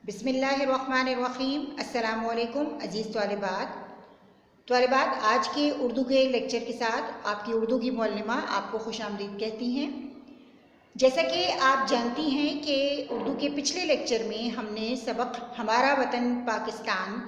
بسم اللہ الرحمن الرحیم۔ السلام علیکم عزیز طالبات، آج کے اردو کے لیکچر کے ساتھ آپ کی اردو کی معلمہ آپ کو خوش آمدید کہتی ہیں۔ جیسا کہ آپ جانتی ہیں کہ اردو کے پچھلے لیکچر میں ہم نے سبق ہمارا وطن پاکستان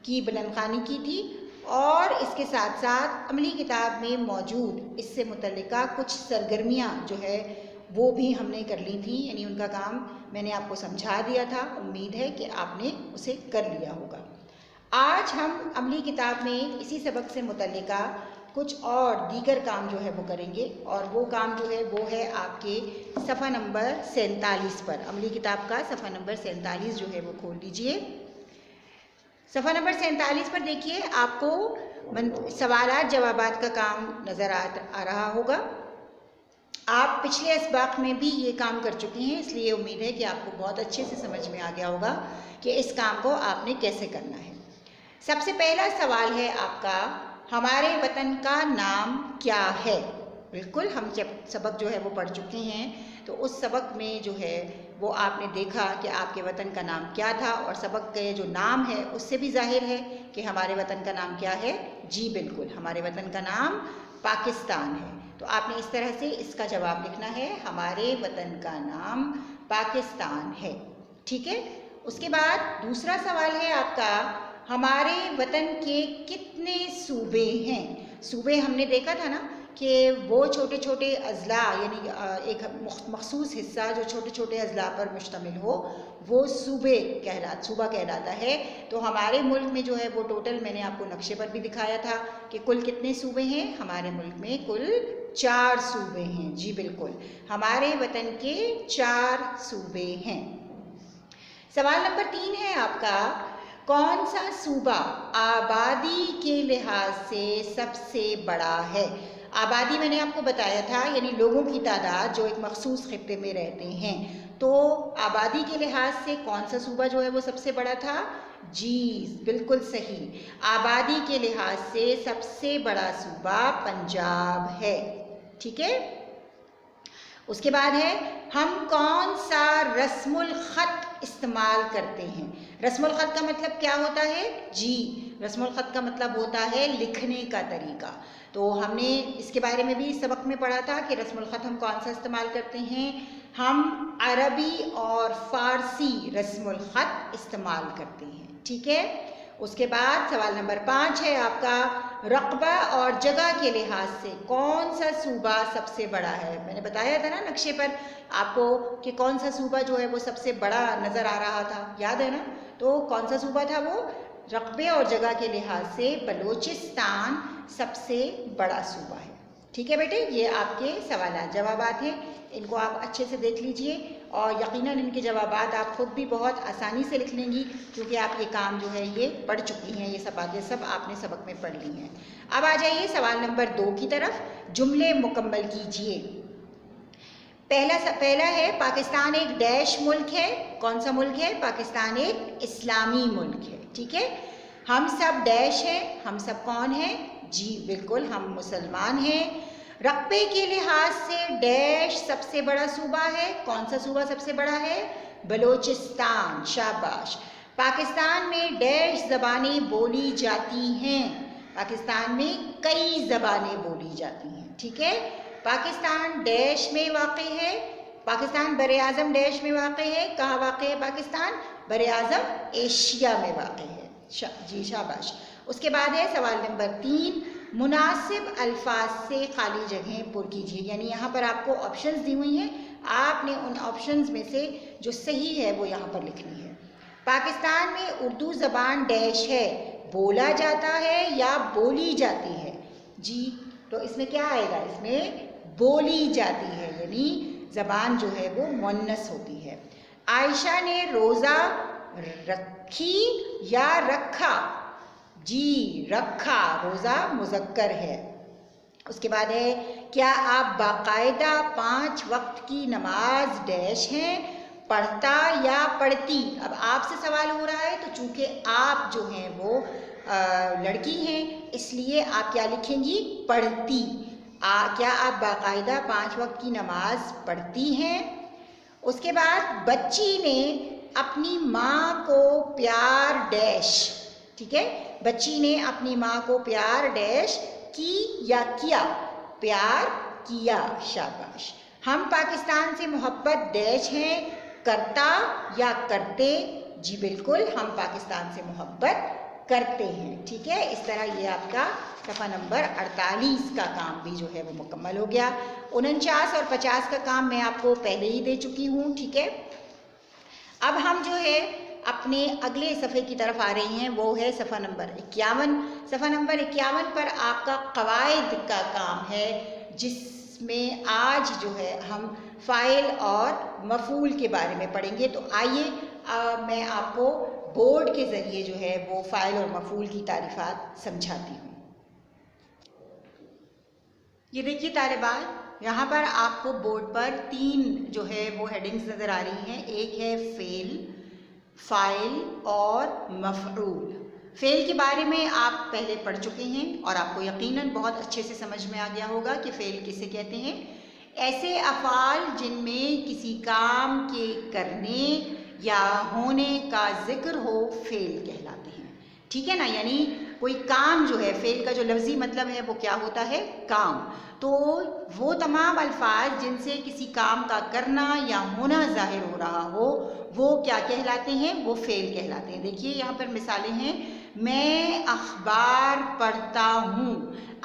کی بلند خوانی کی تھی، اور اس کے ساتھ ساتھ عملی کتاب میں موجود اس سے متعلقہ کچھ سرگرمیاں جو ہے وہ بھی ہم نے کر لی تھیں، یعنی ان کا کام میں نے آپ کو سمجھا دیا تھا۔ امید ہے کہ آپ نے اسے کر لیا ہوگا۔ آج ہم عملی کتاب میں اسی سبق سے متعلقہ کچھ اور دیگر کام جو ہے وہ کریں گے، اور وہ کام جو ہے وہ ہے آپ کے صفحہ نمبر 47 پر۔ عملی کتاب کا صفحہ نمبر 47 جو ہے وہ کھول لیجئے۔ صفحہ نمبر 47 پر دیکھیے، آپ کو سوالات جوابات کا کام نظر آ رہا ہوگا۔ آپ پچھلے اسباق میں بھی یہ کام کر چکے ہیں، اس لیے امید ہے کہ آپ کو بہت اچھے سے سمجھ میں آ گیا ہوگا کہ اس کام کو آپ نے کیسے کرنا ہے۔ سب سے پہلا سوال ہے آپ کا، ہمارے وطن کا نام کیا ہے؟ بالکل، ہم جب سبق جو ہے وہ پڑھ چکے ہیں تو اس سبق میں جو ہے وہ آپ نے دیکھا کہ آپ کے وطن کا نام کیا تھا، اور سبق کے جو نام ہے اس سے بھی ظاہر ہے کہ ہمارے وطن کا نام کیا ہے۔ جی بالکل، ہمارے وطن کا نام پاکستان ہے۔ تو آپ نے اس طرح سے اس کا جواب لکھنا ہے، ہمارے وطن کا نام پاکستان ہے۔ ٹھیک ہے، اس کے بعد دوسرا سوال ہے آپ کا، ہمارے وطن کے کتنے صوبے ہیں؟ صوبے ہم نے دیکھا تھا نا کہ وہ چھوٹے چھوٹے اضلاع، یعنی ایک مخصوص حصہ جو چھوٹے چھوٹے اضلاع پر مشتمل ہو وہ صوبہ کہلاتا ہے۔ تو ہمارے ملک میں جو ہے وہ ٹوٹل میں نے آپ کو نقشے پر بھی دکھایا تھا کہ کل کتنے صوبے ہیں۔ ہمارے ملک میں کل 4 صوبے ہیں۔ جی بالکل، ہمارے وطن کے 4 صوبے ہیں۔ سوال نمبر 3 ہے آپ کا، کون سا صوبہ آبادی کے لحاظ سے سب سے بڑا ہے؟ آبادی میں نے آپ کو بتایا تھا، یعنی لوگوں کی تعداد جو ایک مخصوص خطے میں رہتے ہیں۔ تو آبادی کے لحاظ سے کون سا صوبہ جو ہے وہ سب سے بڑا تھا؟ جی بالکل صحیح، آبادی کے لحاظ سے سب سے بڑا صوبہ پنجاب ہے۔ ٹھیک ہے، اس کے بعد ہے، ہم کون سا رسم الخط استعمال کرتے ہیں؟ رسم الخط کا مطلب کیا ہوتا ہے؟ جی، رسم الخط کا مطلب ہوتا ہے لکھنے کا طریقہ۔ تو ہم نے اس کے بارے میں بھی سبق میں پڑھا تھا کہ رسم الخط ہم کون سا استعمال کرتے ہیں۔ ہم عربی اور فارسی رسم الخط استعمال کرتے ہیں۔ ٹھیک ہے، اس کے بعد سوال نمبر 5 ہے آپ کا، رقبہ اور جگہ کے لحاظ سے کون سا صوبہ سب سے بڑا ہے؟ میں نے بتایا تھا نا نقشے پر آپ کو کہ کون سا صوبہ جو ہے وہ سب سے بڑا نظر آ رہا تھا، یاد ہے نا؟ تو کون سا صوبہ تھا وہ؟ رقبے اور جگہ کے لحاظ سے بلوچستان سب سے بڑا صوبہ ہے۔ ٹھیک ہے بیٹے، یہ آپ کے سوالات جوابات ہیں، ان کو آپ اچھے سے دیکھ لیجئے، اور یقیناً ان کے جوابات آپ خود بھی بہت آسانی سے لکھ لیں گی، کیونکہ آپ یہ کام جو ہے یہ پڑھ چکی ہیں، یہ سب باتیں سب آپ نے سبق میں پڑھ لی ہیں۔ اب آ جائیے سوال نمبر 2 کی طرف، جملے مکمل کیجئے۔ پہلا ہے، پاکستان ایک ڈیش ملک ہے۔ کون سا ملک ہے؟ پاکستان ایک اسلامی ملک ہے۔ ٹھیک ہے، ہم سب ڈیش ہیں، ہم سب کون ہیں؟ جی بالکل، ہم مسلمان ہیں۔ رقبے کے لحاظ سے ڈیش سب سے بڑا صوبہ ہے۔ کون سا صوبہ سب سے بڑا ہے؟ بلوچستان، شاباش۔ پاکستان میں ڈیش زبانیں بولی جاتی ہیں۔ پاکستان میں کئی زبانیں بولی جاتی ہیں۔ ٹھیک ہے، پاکستان ڈیش میں واقع ہے، پاکستان بر اعظم ڈیش میں واقع ہے۔ کہاں واقع ہے پاکستان؟ بر اعظم ایشیا میں واقع ہے۔ جی شاباش۔ اس کے بعد ہے سوال نمبر 3، مناسب الفاظ سے خالی جگہیں پر کیجیے، یعنی یہاں پر آپ کو آپشنز دی ہوئی ہیں، آپ نے ان آپشنز میں سے جو صحیح ہے وہ یہاں پر لکھنی ہے۔ پاکستان میں اردو زبان ڈیش ہے، بولا جاتا ہے یا بولی جاتی ہے؟ جی، تو اس میں کیا آئے گا؟ اس میں بولی جاتی ہے، یعنی زبان جو ہے وہ مؤنث ہوتی ہے۔ عائشہ نے روزہ رکھی یا رکھا؟ جی رکھا، روزہ مذکر ہے۔ اس کے بعد ہے، کیا آپ باقاعدہ 5 وقت کی نماز ڈیش ہیں، پڑھتا یا پڑھتی؟ اب آپ سے سوال ہو رہا ہے، تو چونکہ آپ جو ہیں وہ لڑکی ہیں، اس لیے آپ کیا لکھیں گی؟ پڑھتی۔ کیا آپ باقاعدہ 5 وقت کی نماز پڑھتی ہیں؟ اس کے بعد، بچی نے اپنی ماں کو پیار ڈیش، ٹھیک ہے، بچی نے اپنی ماں کو پیار ڈیش کی یا کیا، پیار کیا، شاباش۔ ہم پاکستان سے محبت ڈیش ہیں، کرتا یا کرتے، جی بالکل ہم پاکستان سے محبت کرتے ہیں، ٹھیک ہے۔ اس طرح یہ آپ کا صفحہ نمبر 48 کا کام بھی جو ہے وہ مکمل ہو گیا۔ 49 اور 50 کا کام میں آپ کو پہلے ہی دے چکی ہوں، ٹھیک ہے۔ اب ہم جو ہے اپنے اگلے صفحے کی طرف آ رہے ہیں، وہ ہے صفحہ نمبر 51۔ صفحہ نمبر 51 پر آپ کا قواعد کا کام ہے، جس میں آج جو ہے ہم فاعل اور مفعول کے بارے میں پڑھیں گے۔ تو آئیے میں آپ کو بورڈ کے ذریعے جو ہے وہ فاعل اور مفعول کی تعریفات سمجھاتی ہوں۔ یہ دیکھیے طالبات، یہاں پر آپ کو بورڈ پر 3 جو ہے وہ ہیڈنگز نظر آ رہی ہیں۔ ایک ہے فعل، فاعل اور مفعول۔ فعل کے بارے میں آپ پہلے پڑھ چکے ہیں اور آپ کو یقیناً بہت اچھے سے سمجھ میں آ گیا ہوگا کہ فعل کسے کہتے ہیں۔ ایسے افعال جن میں کسی کام کے کرنے یا ہونے کا ذکر ہو فعل کہلاتے ہیں، ٹھیک ہے نا۔ یعنی کوئی کام جو ہے، فعل کا جو لفظی مطلب ہے وہ کیا ہوتا ہے، کام۔ تو وہ تمام الفاظ جن سے کسی کام کا کرنا یا ہونا ظاہر ہو رہا ہو وہ کیا کہلاتے ہیں، وہ فعل کہلاتے ہیں۔ دیکھیے یہاں پر مثالیں ہیں، میں اخبار پڑھتا ہوں۔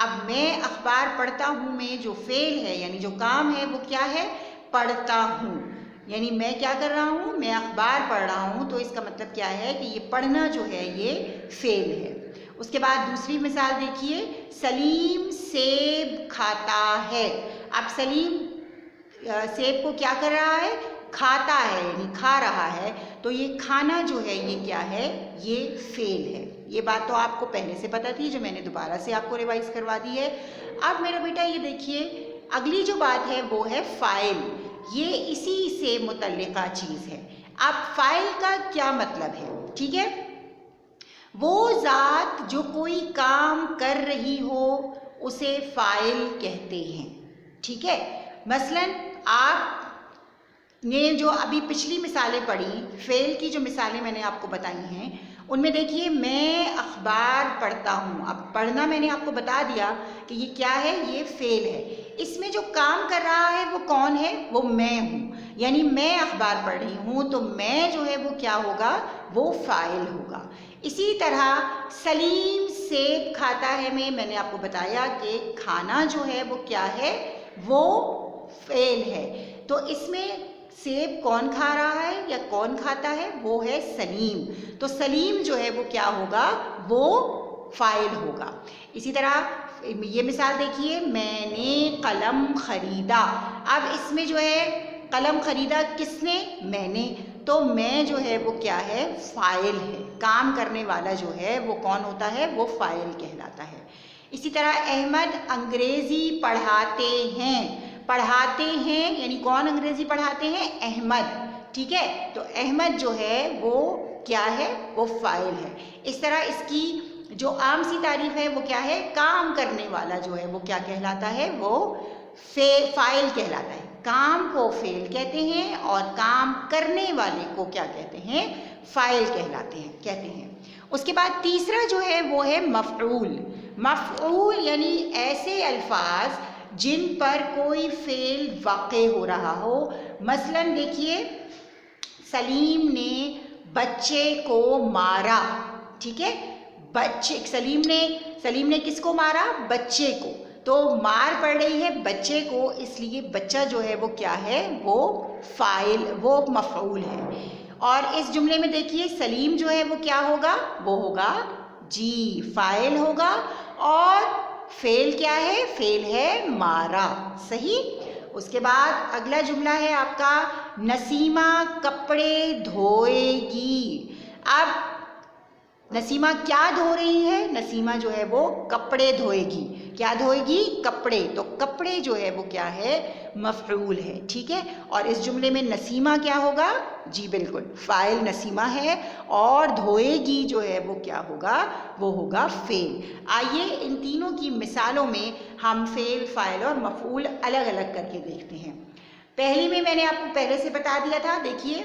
اب میں اخبار پڑھتا ہوں میں جو فعل ہے یعنی جو کام ہے وہ کیا ہے، پڑھتا ہوں۔ یعنی میں کیا کر رہا ہوں، میں اخبار پڑھ رہا ہوں، تو اس کا مطلب کیا ہے کہ یہ پڑھنا جو ہے یہ فعل ہے۔ اس کے بعد دوسری مثال دیکھیے، سلیم سیب کھاتا ہے۔ اب سلیم سیب کو کیا کر رہا ہے، کھاتا ہے، یعنی کھا رہا ہے، تو یہ کھانا جو ہے یہ کیا ہے، یہ فعل ہے۔ یہ بات تو آپ کو پہلے سے پتہ تھی، جو میں نے دوبارہ سے آپ کو ریوائز کروا دی ہے۔ اب میرا بیٹا یہ دیکھیے اگلی جو بات ہے وہ ہے فاعل، یہ اسی سے متعلقہ چیز ہے۔ اب فاعل کا کیا مطلب ہے، ٹھیک ہے، وہ ذات جو کوئی کام کر رہی ہو اسے فاعل کہتے ہیں، ٹھیک ہے۔ مثلاً آپ نے جو ابھی پچھلی مثالیں پڑھی، فعل کی جو مثالیں میں نے آپ کو بتائی ہیں، ان میں دیکھیے میں اخبار پڑھتا ہوں۔ اب پڑھنا میں نے آپ کو بتا دیا کہ یہ کیا ہے، یہ فعل ہے۔ اس میں جو کام کر رہا ہے وہ کون ہے، وہ میں ہوں، یعنی میں اخبار پڑھ رہی ہوں تو میں جو ہے وہ کیا ہوگا، وہ فاعل ہوگا۔ اسی طرح سلیم سیب کھاتا ہے میں نے آپ کو بتایا کہ کھانا جو ہے وہ کیا ہے، وہ فعل ہے۔ تو اس میں سیب کون کھا رہا ہے یا کون کھاتا ہے، وہ ہے سلیم، تو سلیم جو ہے وہ کیا ہوگا، وہ فاعل ہوگا۔ اسی طرح یہ مثال دیکھیے، میں نے قلم خریدا۔ اب اس میں جو ہے قلم خریدا کس نے، میں نے، تو میں جو ہے وہ کیا ہے، فاعل ہے۔ کام کرنے والا جو ہے وہ کون ہوتا ہے، وہ فاعل کہلاتا ہے۔ اسی طرح احمد انگریزی پڑھاتے ہیں۔ پڑھاتے ہیں یعنی کون انگریزی پڑھاتے ہیں، احمد، ٹھیک ہے، تو احمد جو ہے وہ کیا ہے، وہ فاعل ہے۔ اس طرح اس کی جو عام سی تعریف ہے وہ کیا ہے، کام کرنے والا جو ہے وہ کیا کہلاتا ہے، وہ فاعل کہلاتا ہے۔ کام کو فعل کہتے ہیں اور کام کرنے والے کو کیا کہتے ہیں، فاعل کہتے ہیں۔ اس کے بعد تیسرا جو ہے وہ ہے مفعول۔ مفعول یعنی ایسے الفاظ جن پر کوئی فعل واقع ہو رہا ہو۔ مثلاً دیکھیے، سلیم نے بچے کو مارا، ٹھیک ہے، سلیم نے کس کو مارا، بچے کو، تو مار پڑ رہی ہے بچے کو، اس لیے بچہ جو ہے وہ کیا ہے، وہ فاعل، وہ مفعول ہے۔ اور اس جملے میں دیکھیے سلیم جو ہے وہ کیا ہوگا، وہ ہوگا جی فاعل ہوگا، اور فعل کیا ہے، فعل ہے مارا، صحیح۔ اس کے بعد اگلا جملہ ہے آپ کا، نسیمہ کپڑے دھوئے گی۔ اب نسیمہ کیا دھو رہی ہے، نسیمہ جو ہے وہ کپڑے دھوئے گی۔ کیا دھوئے گی، کپڑے، تو کپڑے جو ہے وہ کیا ہے، مفعول ہے، ٹھیک ہے۔ اور اس جملے میں نسیمہ کیا ہوگا، جی بالکل فاعل نسیمہ ہے، اور دھوئے گی جو ہے وہ کیا ہوگا، وہ ہوگا فعل۔ آئیے ان تینوں کی مثالوں میں ہم فعل، فاعل اور مفعول الگ الگ کر کے دیکھتے ہیں۔ پہلی میں نے آپ کو پہلے سے بتا دیا تھا، دیکھیے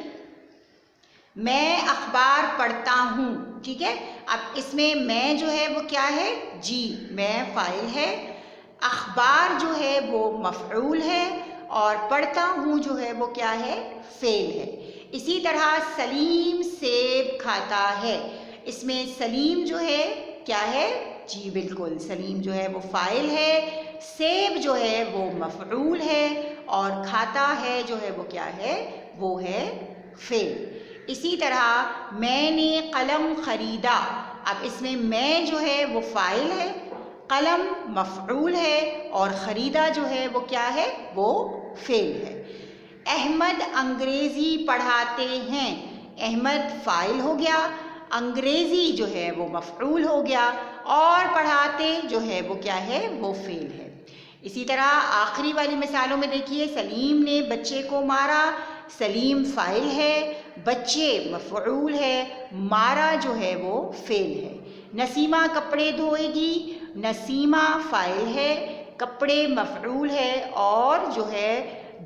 میں اخبار پڑھتا ہوں، ٹھیک ہے. اب اس میں میں جو ہے وہ کیا ہے؟ جی، میں فاعل ہے، اخبار جو ہے وہ مفعول ہے، اور پڑھتا ہوں جو ہے وہ کیا ہے؟ فعل ہے. اسی طرح سلیم سیب کھاتا ہے. اس میں سلیم جو ہے کیا ہے؟ جی بالکل، سلیم جو ہے وہ فاعل ہے، سیب جو ہے وہ مفعول ہے، اور کھاتا ہے جو ہے وہ کیا ہے؟ وہ ہے فعل. اسی طرح میں نے قلم خریدا. اب اس میں جو ہے وہ فاعل ہے، قلم مفعول ہے، اور خریدا جو ہے وہ کیا ہے؟ وہ فعل ہے. احمد انگریزی پڑھاتے ہیں. احمد فاعل ہو گیا، انگریزی جو ہے وہ مفعول ہو گیا، اور پڑھاتے جو ہے وہ کیا ہے؟ وہ فعل ہے. اسی طرح آخری والی مثالوں میں دیکھیے، سلیم نے بچے کو مارا. سلیم فاعل ہے، بچے مفعول ہے، مارا جو ہے وہ فعل ہے. نسیمہ کپڑے دھوئے گی. نسیمہ فاعل ہے، کپڑے مفعول ہے، اور جو ہے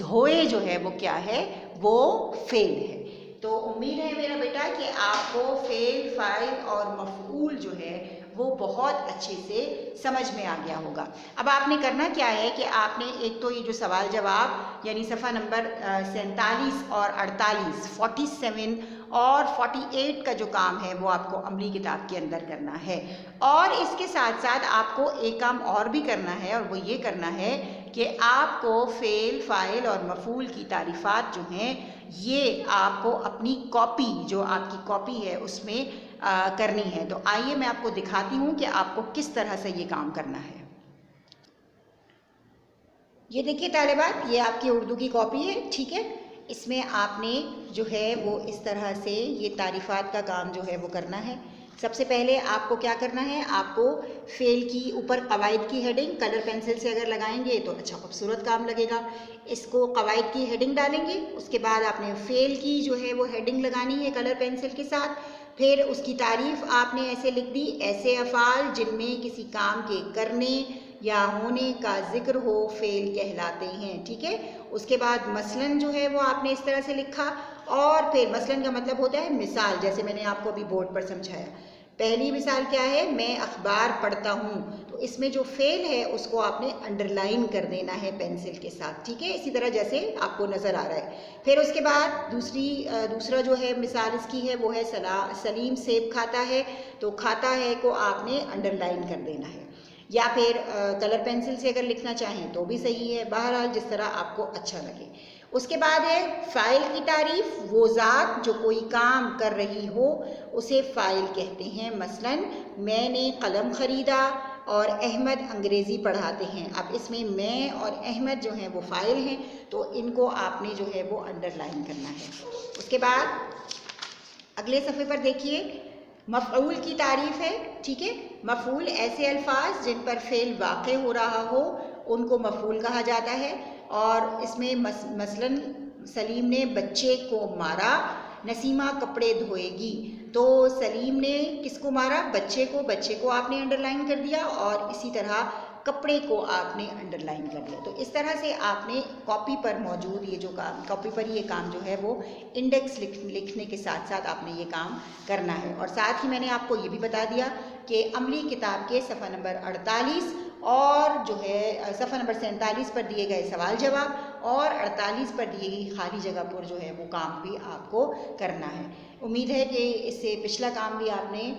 دھوئے جو ہے وہ کیا ہے؟ وہ فعل ہے. تو امید ہے میرا بیٹا کہ آپ کو فعل، فاعل اور مفعول جو ہے وہ بہت اچھے سے سمجھ میں آ گیا ہوگا. اب آپ نے کرنا کیا ہے کہ آپ نے ایک تو یہ جو سوال جواب یعنی صفحہ نمبر 47 اور 48، 47 اور 48 کا جو کام ہے وہ آپ کو عملی کتاب کے اندر کرنا ہے. اور اس کے ساتھ ساتھ آپ کو ایک کام اور بھی کرنا ہے، اور وہ یہ کرنا ہے کہ آپ کو فعل، فاعل اور مفعول کی تعریفات جو ہیں یہ آپ کو اپنی کاپی، جو آپ کی کاپی ہے اس میں کرنی ہے. تو آئیے میں آپ کو دکھاتی ہوں کہ آپ کو کس طرح سے یہ کام کرنا ہے. یہ دیکھیے طالبات، یہ آپ کی اردو کی کاپی ہے، ٹھیک ہے. اس میں آپ نے جو ہے وہ اس طرح سے یہ تعریفات کا کام جو ہے وہ کرنا ہے. سب سے پہلے آپ کو کیا کرنا ہے؟ آپ کو فعل کی اوپر قواعد کی ہیڈنگ کلر پینسل سے اگر لگائیں گے تو اچھا خوبصورت کام لگے گا. اس کو قواعد کی ہیڈنگ ڈالیں گے، اس کے بعد آپ نے فعل کی جو ہے وہ ہیڈنگ لگانی ہے کلر پینسل کے ساتھ. پھر اس کی تعریف آپ نے ایسے لکھ دی: ایسے افعال جن میں کسی کام کے کرنے یا ہونے کا ذکر ہو فعل کہلاتے ہیں، ٹھیک ہے. اس کے بعد مثلاً جو ہے وہ آپ نے اس طرح سے لکھا، اور پھر مثلاً کا مطلب ہوتا ہے مثال، جیسے میں نے آپ کو ابھی بورڈ پر سمجھایا. پہلی مثال کیا ہے؟ میں اخبار پڑھتا ہوں. تو اس میں جو فعل ہے اس کو آپ نے انڈر لائن کر دینا ہے پینسل کے ساتھ، ٹھیک ہے، اسی طرح جیسے آپ کو نظر آ رہا ہے. پھر اس کے بعد دوسرا جو ہے مثال اس کی ہے وہ ہے سلیم سیب کھاتا ہے. تو کھاتا ہے کو آپ نے انڈر لائن کر دینا ہے، یا پھر کلر پینسل سے اگر لکھنا چاہیں تو بھی صحیح ہے، بہرحال جس طرح آپ کو اچھا لگے. اس کے بعد ہے فاعل کی تعریف: وہ ذات جو کوئی کام کر رہی ہو اسے فاعل کہتے ہیں. مثلاً میں نے قلم خریدا اور احمد انگریزی پڑھاتے ہیں. اب اس میں اور احمد جو ہیں وہ فاعل ہیں، تو ان کو آپ نے جو ہے وہ انڈر لائن کرنا ہے. اس کے بعد اگلے صفحے پر دیکھیے، مفعول کی تعریف ہے، ٹھیک ہے. مفعول ایسے الفاظ جن پر فعل واقع ہو رہا ہو ان کو مفعول کہا جاتا ہے. اور اس میں مثلاً سلیم نے بچے کو مارا، نسیمہ کپڑے دھوئے گی. تو سلیم نے کس کو مارا؟ بچے کو آپ نے انڈر لائن کر دیا، اور اسی طرح کپڑے کو آپ نے انڈر لائن کر دیا. تو اس طرح سے آپ نے کاپی پر موجود یہ جو کام، کاپی پر یہ کام جو ہے وہ انڈیکس لکھنے کے ساتھ ساتھ آپ نے یہ کام کرنا ہے. اور ساتھ ہی میں نے آپ کو یہ بھی بتا دیا کہ عملی کتاب کے صفحہ نمبر 48 اور جو ہے صفحہ نمبر 47 پر دیے گئے سوال جواب اور 48 پر دی گئی خالی جگہ پر جو ہے وہ کام بھی آپ کو کرنا ہے. امید ہے کہ اس سے پچھلا کام بھی آپ نے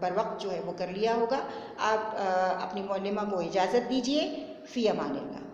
بر وقت جو ہے وہ کر لیا ہوگا. آپ اپنی معلمہ کو اجازت دیجیے. فی امان اللہ.